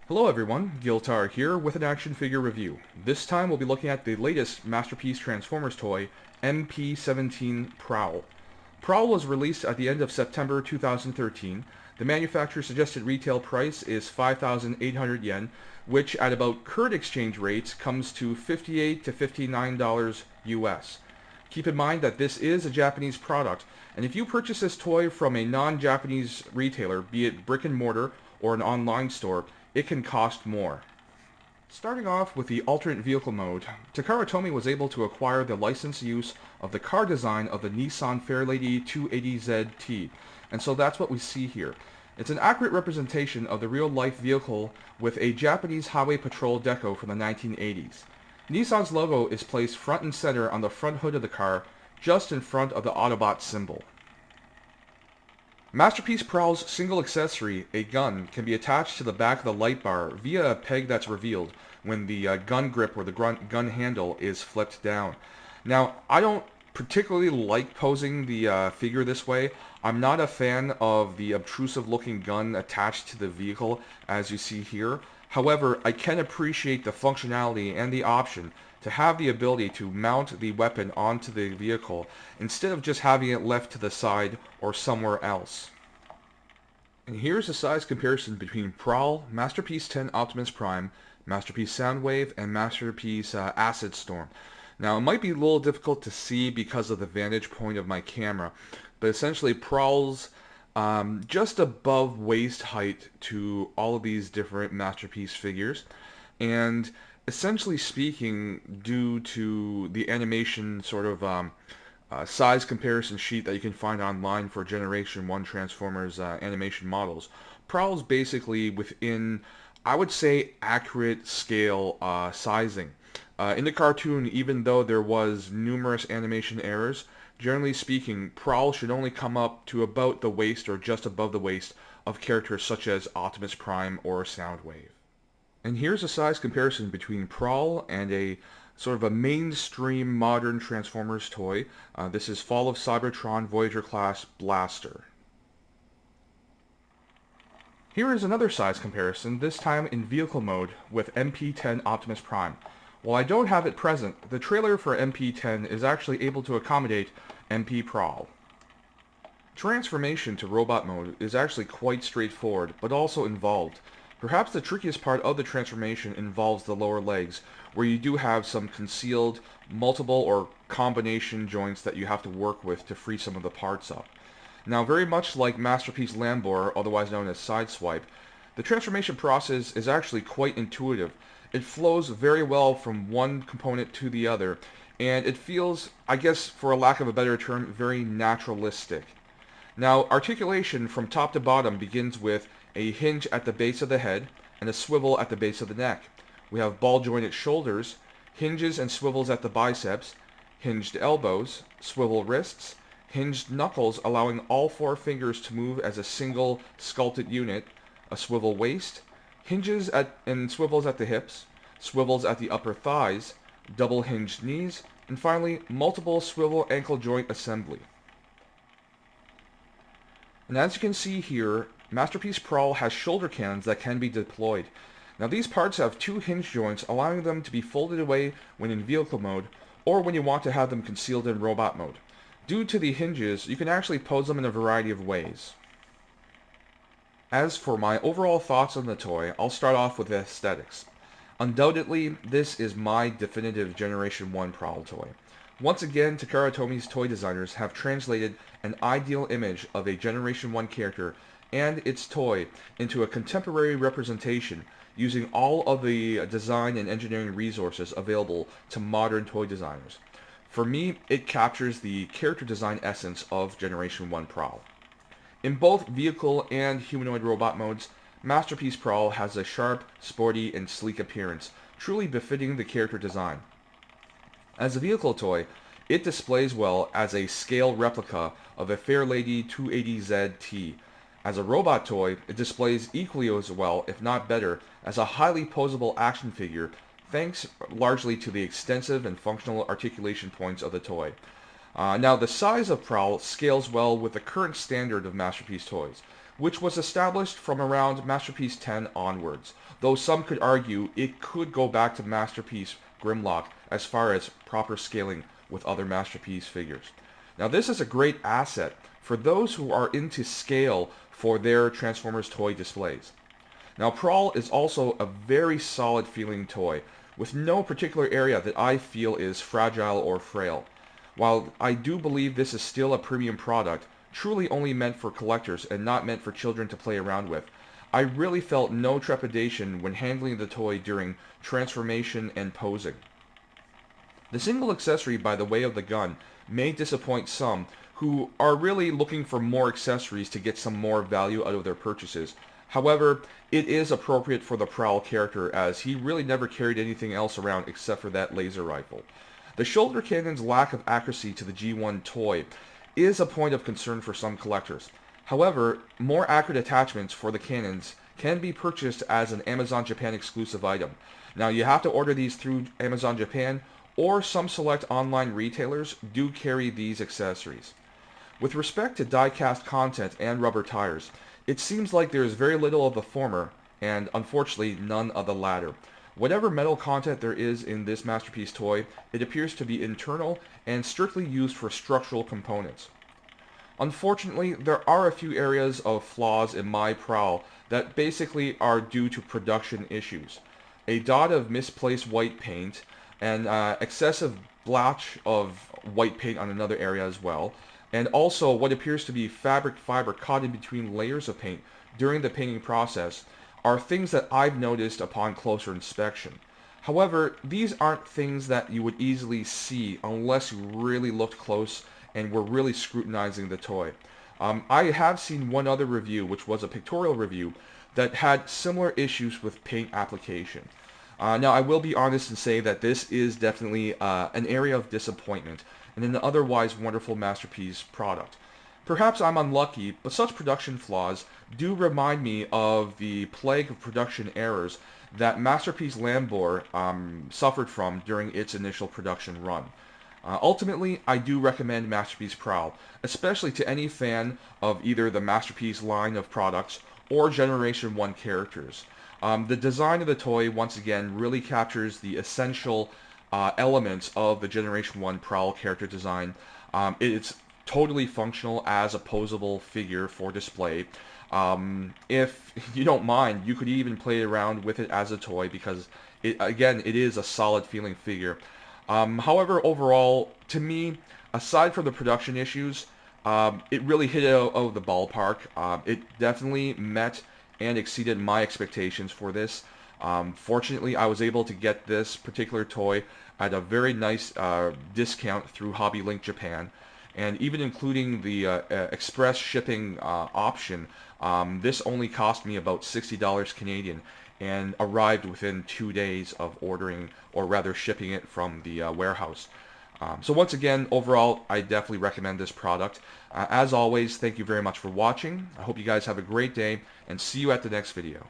Hello everyone, Giltar here with an action figure review. This time we'll be looking at the latest Masterpiece Transformers toy, MP-17 Prowl. Prowl was released at the end of September 2013. The manufacturer's suggested retail price is 5,800 yen, which at about current exchange rates comes to $58 to $59 US. Keep in mind that this is a Japanese product, and if you purchase this toy from a non-Japanese retailer, be it brick and mortar or an online store, it can cost more. Starting off with the alternate vehicle mode, TakaraTomy was able to acquire the licensed use of the car design of the Nissan Fairlady 280ZT, and so that's what we see here. It's an accurate representation of the real-life vehicle with a Japanese highway patrol deco from the 1980s. Nissan's logo is placed front and center on the front hood of the car, just in front of the Autobot symbol. Masterpiece Prowl's single accessory, a gun, can be attached to the back of the light bar via a peg that's revealed when the gun grip or the gun handle is flipped down. Now, I don't particularly like posing the figure this way. I'm not a fan of the obtrusive looking gun attached to the vehicle as you see here. However, I can appreciate the functionality and the option to have the ability to mount the weapon onto the vehicle instead of just having it left to the side or somewhere else. And here's a size comparison between Prowl, Masterpiece 10 Optimus Prime, Masterpiece Soundwave, and Masterpiece Acid Storm. Now, it might be a little difficult to see because of the vantage point of my camera, but essentially Prowl's just above waist height to all of these different Masterpiece figures, and essentially speaking, due to the animation sort of size comparison sheet that you can find online for Generation 1 Transformers animation models, Prowl's basically within, I would say, accurate scale sizing. In the cartoon, even though there was numerous animation errors, generally speaking, Prowl should only come up to about the waist or just above the waist of characters such as Optimus Prime or Soundwave. And here's a size comparison between Prowl and a sort of a mainstream modern Transformers toy. This is Fall of Cybertron Voyager class Blaster. Here is another size comparison, this time in vehicle mode with MP-10 Optimus Prime. While I don't have it present, the trailer for MP-10 is actually able to accommodate MP Prowl. Transformation to robot mode is actually quite straightforward, but also involved. Perhaps the trickiest part of the transformation involves the lower legs, where you do have some concealed multiple or combination joints that you have to work with to free some of the parts up. Now, very much like Masterpiece Lambor, otherwise known as Sideswipe, the transformation process is actually quite intuitive. It flows very well from one component to the other, and it feels, I guess for a lack of a better term, very naturalistic. Now, articulation from top to bottom begins with a hinge at the base of the head and a swivel at the base of the neck. We have ball-jointed shoulders, hinges and swivels at the biceps, hinged elbows, swivel wrists, hinged knuckles allowing all four fingers to move as a single sculpted unit, a swivel waist, hinges and swivels at the hips, swivels at the upper thighs, double hinged knees, and finally multiple swivel ankle joint assembly. And as you can see here, Masterpiece Prowl has shoulder cannons that can be deployed. Now these parts have two hinge joints allowing them to be folded away when in vehicle mode or when you want to have them concealed in robot mode. Due to the hinges, you can actually pose them in a variety of ways. As for my overall thoughts on the toy, I'll start off with aesthetics. Undoubtedly, this is my definitive Generation 1 Prowl toy. Once again, TakaraTomy's toy designers have translated an ideal image of a Generation 1 character and its toy into a contemporary representation using all of the design and engineering resources available to modern toy designers. For me, it captures the character design essence of Generation 1 Prowl. In both vehicle and humanoid robot modes, Masterpiece Prowl has a sharp, sporty, and sleek appearance, truly befitting the character design. As a vehicle toy, it displays well as a scale replica of a Fairlady 280ZT. As a robot toy, it displays equally as well, if not better, as a highly posable action figure, thanks largely to the extensive and functional articulation points of the toy. Now, the size of Prowl scales well with the current standard of Masterpiece toys, which was established from around Masterpiece 10 onwards, though some could argue it could go back to Masterpiece Grimlock as far as proper scaling with other Masterpiece figures. Now this is a great asset for those who are into scale for their Transformers toy displays. Now Prowl is also a very solid feeling toy, with no particular area that I feel is fragile or frail. While I do believe this is still a premium product, truly only meant for collectors and not meant for children to play around with, I really felt no trepidation when handling the toy during transformation and posing. The single accessory by the way of the gun may disappoint some who are really looking for more accessories to get some more value out of their purchases. However, it is appropriate for the Prowl character as he really never carried anything else around except for that laser rifle. The shoulder cannon's lack of accuracy to the G1 toy is a point of concern for some collectors. However, more accurate attachments for the cannons can be purchased as an Amazon Japan exclusive item. Now you have to order these through Amazon Japan, or some select online retailers do carry these accessories. With respect to die-cast content and rubber tires, it seems like there is very little of the former, and unfortunately none of the latter. Whatever metal content there is in this Masterpiece toy, it appears to be internal and strictly used for structural components. Unfortunately, there are a few areas of flaws in my Prowl that basically are due to production issues. A dot of misplaced white paint, and excessive blotch of white paint on another area as well, and also what appears to be fabric fiber caught in between layers of paint during the painting process are things that I've noticed upon closer inspection. However, these aren't things that you would easily see unless you really looked close and were really scrutinizing the toy. I have seen one other review, which was a pictorial review, that had similar issues with paint application. Now, I will be honest and say that this is definitely an area of disappointment in an otherwise wonderful Masterpiece product. Perhaps I'm unlucky, but such production flaws do remind me of the plague of production errors that Masterpiece Lambor suffered from during its initial production run. Ultimately, I do recommend Masterpiece Prowl, especially to any fan of either the Masterpiece line of products or Generation 1 characters. The design of the toy, once again, really captures the essential elements of the Generation 1 Prowl character design. It's totally functional as a posable figure for display. If you don't mind, you could even play around with it as a toy because, it is a solid feeling figure. However, overall, to me, aside from the production issues, it really hit out of the ballpark. It definitely met and exceeded my expectations for this. Fortunately, I was able to get this particular toy at a very nice discount through Hobby Link Japan, and even including the express shipping option, this only cost me about $60 Canadian and arrived within 2 days of ordering, or rather shipping it from the warehouse. So once again, overall, I definitely recommend this product. As always, thank you very much for watching. I hope you guys have a great day, and see you at the next video.